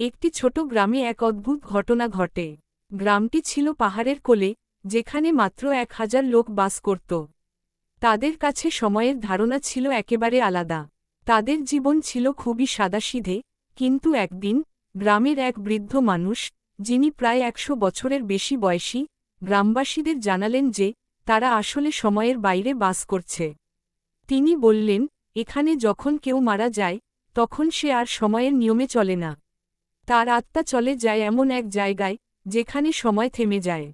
একটি ছোট গ্রামে এক অদ্ভুত ঘটনা ঘটে। গ্রামটি ছিল পাহাড়ের কোলে, যেখানে মাত্র 1000 লোক বাস করত। তাদের কাছে সময়ের ধারণা ছিল একেবারে আলাদা। তাদের জীবন ছিল খুবই সাদাসিধে, কিন্তু একদিন গ্রামের এক বৃদ্ধ মানুষ, যিনি প্রায় 100 বছরের বেশি বয়সী, গ্রামবাসীদের জানালেন যে তারা আসলে সময়ের বাইরে বাস করছে। তিনি বললেন, এখানে যখন কেউ মারা যায়, তখন সে আর সময়ের নিয়মে চলে না। তার আত্মা চলে যায় এমন এক জায়গায়, যেখানে সময় থেমে যায়।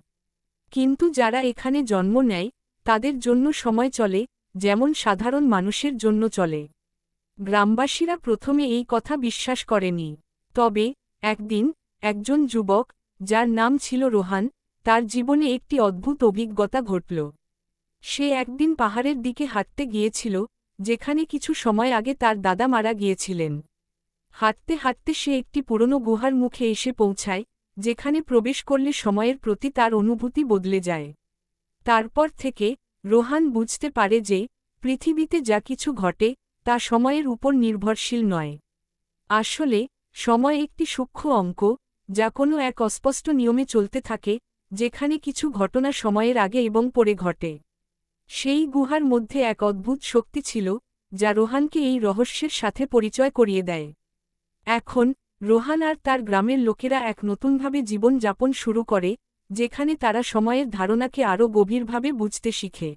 কিন্তু যারা এখানে জন্ম নেয়, তাদের জন্য সময় চলে, যেমন সাধারণ মানুষের জন্য চলে। গ্রামবাসীরা প্রথমে এই কথা বিশ্বাস করেনি। তবে একদিন একজন যুবক, যার নাম ছিল রোহান, তার জীবনে একটি অদ্ভুত অভিজ্ঞতা ঘটল। সে একদিন পাহাড়ের দিকে হাঁটতে গিয়েছিল, যেখানে কিছু সময় আগে তার দাদা মারা গিয়েছিলেন। হাঁটতে হাঁটতে সে একটি পুরনো গুহার মুখে এসে পৌঁছায়, যেখানে প্রবেশ করলে সময়ের প্রতি তার অনুভূতি বদলে যায়। তারপর থেকে রোহান বুঝতে পারে যে পৃথিবীতে যা কিছু ঘটে তা সময়ের উপর নির্ভরশীল নয়। আসলে সময় একটি সূক্ষ্ম অঙ্ক, যা কোনো এক অস্পষ্ট নিয়মে চলতে থাকে, যেখানে কিছু ঘটনা সময়ের আগে এবং পরে ঘটে। সেই গুহার মধ্যে এক অদ্ভুত শক্তি ছিল, যা রোহানকে এই রহস্যের সাথে পরিচয় করিয়ে দেয়। এখন রোহান আর তার গ্রামের লোকেরা এক নতুনভাবে জীবন যাপন শুরু করে, যেখানে তারা সময়ের ধারণাকে আরও গভীরভাবে বুঝতে শিখে।